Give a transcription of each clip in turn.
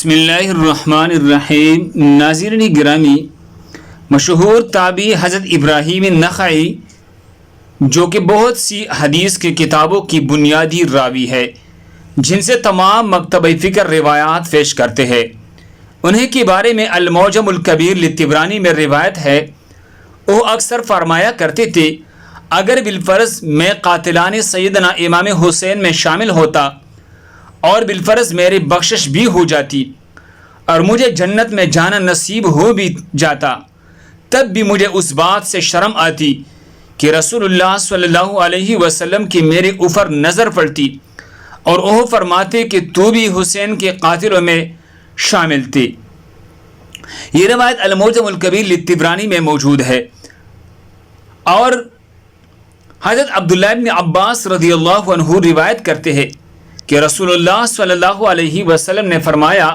بسم اللہ الرحمن الرحیم۔ ناظرین گرامی، مشہور تابعی حضرت ابراہیم نخعی جو کہ بہت سی حدیث کی کتابوں کی بنیادی راوی ہے، جن سے تمام مکتبہ فکر روایات پیش کرتے ہیں، انہیں کے بارے میں المعجم الکبیر للطبرانی میں روایت ہے، وہ اکثر فرمایا کرتے تھے اگر بالفرض میں قاتلان سیدنا امام حسین میں شامل ہوتا اور بالفرض میری بخشش بھی ہو جاتی اور مجھے جنت میں جانا نصیب ہو بھی جاتا، تب بھی مجھے اس بات سے شرم آتی کہ رسول اللہ صلی اللہ علیہ وسلم کی میرے اوپر نظر پڑتی اور وہ فرماتے کہ تو بھی حسین کے قاتلوں میں شامل تھی۔ یہ روایت المعجم الکبیر للطبرانی میں موجود ہے۔ اور حضرت عبداللہ ابن عباس رضی اللہ عنہ روایت کرتے ہیں کہ رسول اللہ صلی اللہ علیہ وسلم نے فرمایا،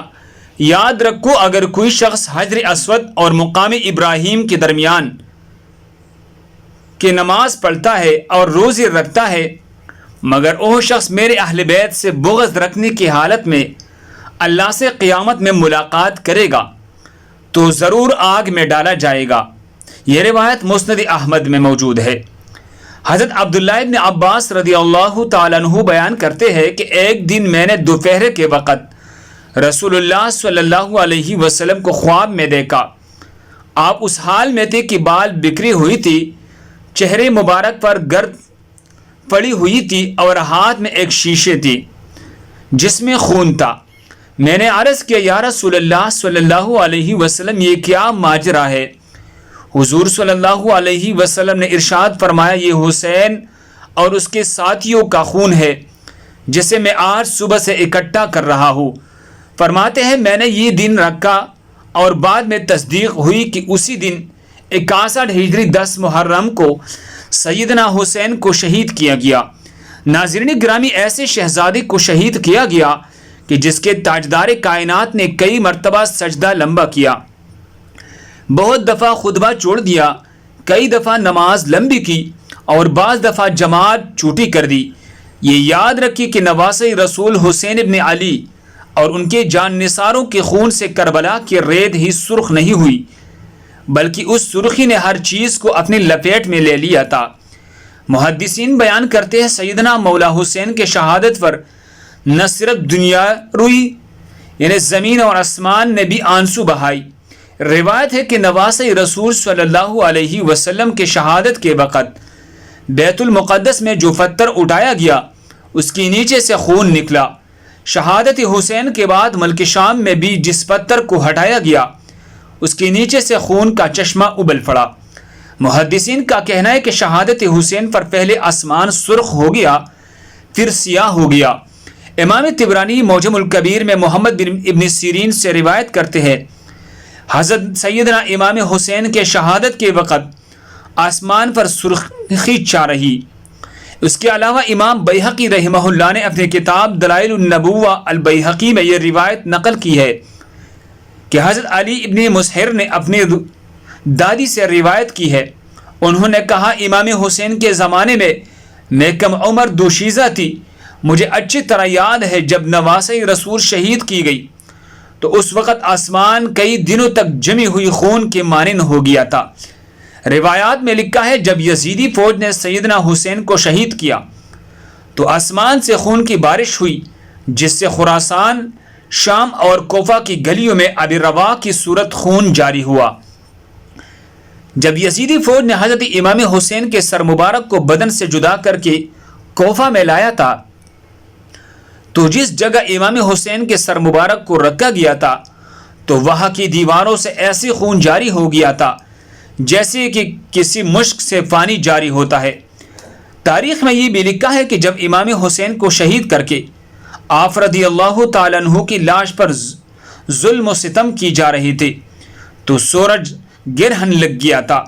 یاد رکھو اگر کوئی شخص حجر اسود اور مقام ابراہیم کے درمیان کی نماز پڑھتا ہے اور روزے رکھتا ہے مگر وہ شخص میرے اہل بیت سے بغض رکھنے کی حالت میں اللہ سے قیامت میں ملاقات کرے گا تو ضرور آگ میں ڈالا جائے گا۔ یہ روایت مسند احمد میں موجود ہے۔ حضرت عبداللہ ابن عباس رضی اللہ تعالیٰ عنہ بیان کرتے ہیں کہ ایک دن میں نے دوپہر کے وقت رسول اللہ صلی اللہ علیہ وسلم کو خواب میں دیکھا۔ آپ اس حال میں تھے کہ بال بکھری ہوئی تھی، چہرے مبارک پر گرد پڑی ہوئی تھی اور ہاتھ میں ایک شیشے تھی جس میں خون تھا۔ میں نے عرض کیا، یا رسول اللہ صلی اللہ علیہ وسلم، یہ کیا ماجرا ہے؟ حضور صلی اللہ علیہ وسلم نے ارشاد فرمایا، یہ حسین اور اس کے ساتھیوں کا خون ہے جسے میں آج صبح سے اکٹھا کر رہا ہوں۔ فرماتے ہیں میں نے یہ دن رکھا اور بعد میں تصدیق ہوئی کہ اسی دن 61 ہجری 10 محرم کو سیدنا حسین کو شہید کیا گیا۔ ناظرین گرامی، ایسے شہزادے کو شہید کیا گیا کہ جس کے تاجدار کائنات نے کئی مرتبہ سجدہ لمبا کیا، بہت دفعہ خطبہ چھوڑ دیا، کئی دفعہ نماز لمبی کی اور بعض دفعہ جماعت چھوٹی کر دی۔ یہ یاد رکھیے کہ نواسہ رسول حسین ابن علی اور ان کے جان نثاروں کے خون سے کربلا کی ریت ہی سرخ نہیں ہوئی بلکہ اس سرخی نے ہر چیز کو اپنی لپیٹ میں لے لیا تھا۔ محدثین بیان کرتے ہیں سیدنا مولا حسین کے شہادت پر نہ صرف دنیا روئی یعنی زمین اور آسمان نے بھی آنسو بہائی۔ روایت ہے کہ نواسہ رسول صلی اللہ علیہ وسلم کے شہادت کے وقت بیت المقدس میں جو پتھر اٹھایا گیا اس کے نیچے سے خون نکلا۔ شہادت حسین کے بعد ملک شام میں بھی جس پتھر کو ہٹایا گیا اس کے نیچے سے خون کا چشمہ ابل پڑا۔ محدثین کا کہنا ہے کہ شہادت حسین پر پہلے آسمان سرخ ہو گیا پھر سیاہ ہو گیا۔ امام طبرانی معجم الکبیر میں محمد بن ابن سیرین سے روایت کرتے ہیں، حضرت سیدنا امام حسین کے شہادت کے وقت آسمان پر سرخی چھا رہی۔ اس کے علاوہ امام بیہقی رحمہ اللہ نے اپنی کتاب دلائل النبوہ البیہقی میں یہ روایت نقل کی ہے کہ حضرت علی ابن مسہر نے اپنی دادی سے روایت کی ہے، انہوں نے کہا امام حسین کے زمانے میں کم عمر دوشیزہ تھی، مجھے اچھی طرح یاد ہے جب نواسہ رسول شہید کی گئی تو اس وقت آسمان کئی دنوں تک جمی ہوئی خون کے مانند ہو گیا تھا۔ روایات میں لکھا ہے جب یزیدی فوج نے سیدنا حسین کو شہید کیا تو آسمان سے خون کی بارش ہوئی جس سے خراسان، شام اور کوفہ کی گلیوں میں آب روا کی صورت خون جاری ہوا۔ جب یزیدی فوج نے حضرت امام حسین کے سر مبارک کو بدن سے جدا کر کے کوفہ میں لایا تھا تو جس جگہ امام حسین کے سر مبارک کو رکھا گیا تھا تو وہاں کی دیواروں سے ایسی خون جاری ہو گیا تھا جیسے کہ کسی مشک سے پانی جاری ہوتا ہے۔ تاریخ میں یہ بھی لکھا ہے کہ جب امام حسین کو شہید کر کے آپ رضی اللہ تعالیٰ عنہ کی لاش پر ظلم و ستم کی جا رہی تھی تو سورج گرہن لگ گیا تھا،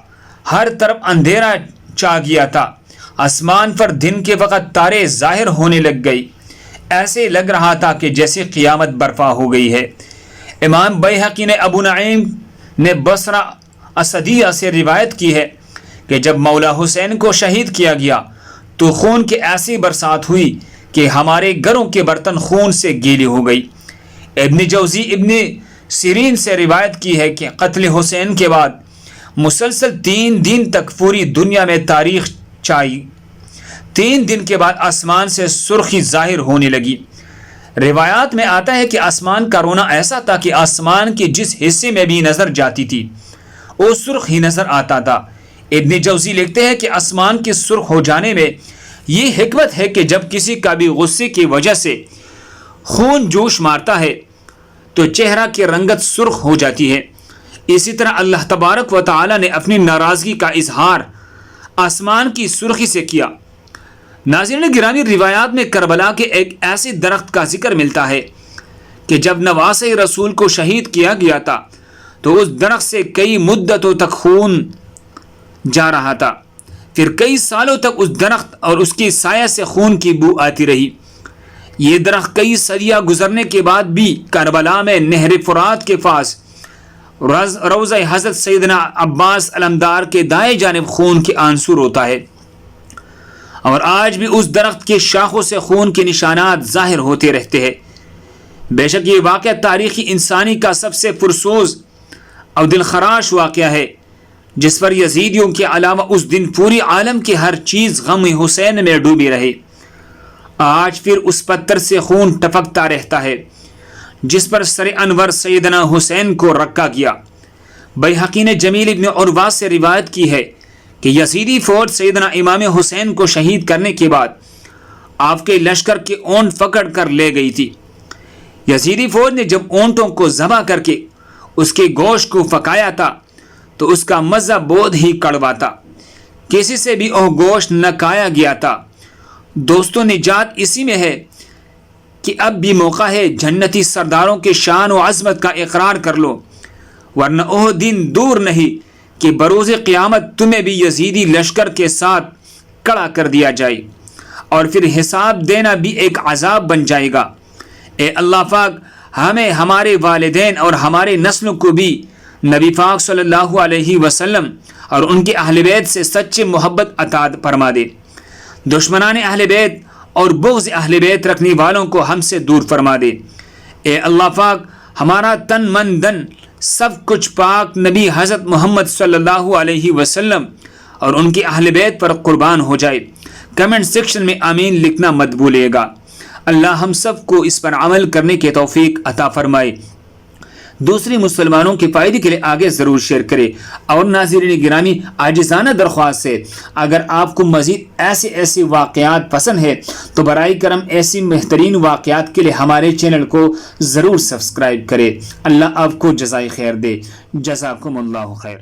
ہر طرف اندھیرا چھا گیا تھا، آسمان پر دن کے وقت تارے ظاہر ہونے لگ گئی، ایسے لگ رہا تھا کہ جیسے قیامت برپا ہو گئی ہے۔ امام بیہقی نے ابو نعیم نے بصرہ اسدیہ سے روایت کی ہے کہ جب مولا حسین کو شہید کیا گیا تو خون کی ایسی برسات ہوئی کہ ہمارے گھروں کے برتن خون سے گیلے ہو گئی۔ ابن جوزی ابن سیرین سے روایت کی ہے کہ قتل حسین کے بعد مسلسل 3 دن تک پوری دنیا میں تاریخ چھائی۔ 3 دن کے بعد آسمان سے سرخی ظاہر ہونے لگی۔ روایات میں آتا ہے کہ آسمان کا رونا ایسا تھا کہ آسمان کے جس حصے میں بھی نظر جاتی تھی وہ سرخ ہی نظر آتا تھا۔ ابن جوزی لکھتے ہیں کہ آسمان کے سرخ ہو جانے میں یہ حکمت ہے کہ جب کسی کا بھی غصے کی وجہ سے خون جوش مارتا ہے تو چہرہ کی رنگت سرخ ہو جاتی ہے۔ اسی طرح اللہ تبارک و تعالی نے اپنی ناراضگی کا اظہار آسمان کی سرخی سے کیا۔ ناظرین گرامی، روایات میں کربلا کے ایک ایسے درخت کا ذکر ملتا ہے کہ جب نواسۂ رسول کو شہید کیا گیا تھا تو اس درخت سے کئی مدتوں تک خون جا رہا تھا، پھر کئی سالوں تک اس درخت اور اس کی سایہ سے خون کی بو آتی رہی۔ یہ درخت کئی صدیاں گزرنے کے بعد بھی کربلا میں نہر فرات کے پاس روضہ حضرت سیدنا عباس علمدار کے دائیں جانب خون کے آنسور ہوتا ہے، اور آج بھی اس درخت کے شاخوں سے خون کے نشانات ظاہر ہوتے رہتے ہیں۔ بے شک یہ واقعہ تاریخی انسانی کا سب سے پرسوز اور دلخراش واقعہ ہے، جس پر یزیدیوں کے علاوہ اس دن پوری عالم کی ہر چیز غم حسین میں ڈوبی رہے۔ آج پھر اس پتھر سے خون ٹپکتا رہتا ہے جس پر سر انور سیدنا حسین کو رکھا گیا۔ بیہقی نے جمیل ابن عروہ سے روایت کی ہے کہ یزیدی فوج سیدنا امام حسین کو شہید کرنے کے بعد آپ کے لشکر کے اونٹ پکڑ کر لے گئی تھی۔ یزیدی فوج نے جب اونٹوں کو ذبح کر کے اس کے گوشت کو پکایا تھا تو اس کا مزہ بہت ہی کڑوا تھا، کسی سے بھی وہ گوشت نہ کھایا گیا تھا۔ دوستوں، نجات اسی میں ہے کہ اب بھی موقع ہے جنتی سرداروں کے شان و عظمت کا اقرار کر لو، ورنہ وہ دن دور نہیں کہ بروز قیامت تمہیں بھی یزیدی لشکر کے ساتھ کھڑا کر دیا جائے اور پھر حساب دینا بھی ایک عذاب بن جائے گا۔ اے اللہ پاک، ہمیں، ہمارے والدین اور ہمارے نسلوں کو بھی نبی پاک صلی اللہ علیہ وسلم اور ان کے اہل بیت سے سچی محبت عطا فرما دے۔ دشمنان اہل بیت اور بغض اہل بیت رکھنے والوں کو ہم سے دور فرما دے۔ اے اللہ پاک، ہمارا تن من دن سب کچھ پاک نبی حضرت محمد صلی اللہ علیہ وسلم اور ان کے اہل بیت پر قربان ہو جائے۔ کمنٹ سیکشن میں آمین لکھنا مت بھولیے گا۔ اللہ ہم سب کو اس پر عمل کرنے کی توفیق عطا فرمائے۔ دوسری مسلمانوں کے فائدے کے لیے آگے ضرور شیئر کرے۔ اور ناظرین گرامی، عاجزانہ درخواست ہے، اگر آپ کو مزید ایسے واقعات پسند ہے تو برائے کرم ایسی بہترین واقعات کے لیے ہمارے چینل کو ضرور سبسکرائب کرے۔ اللہ آپ کو جزائے خیر دے۔ جزاکم اللہ خیر۔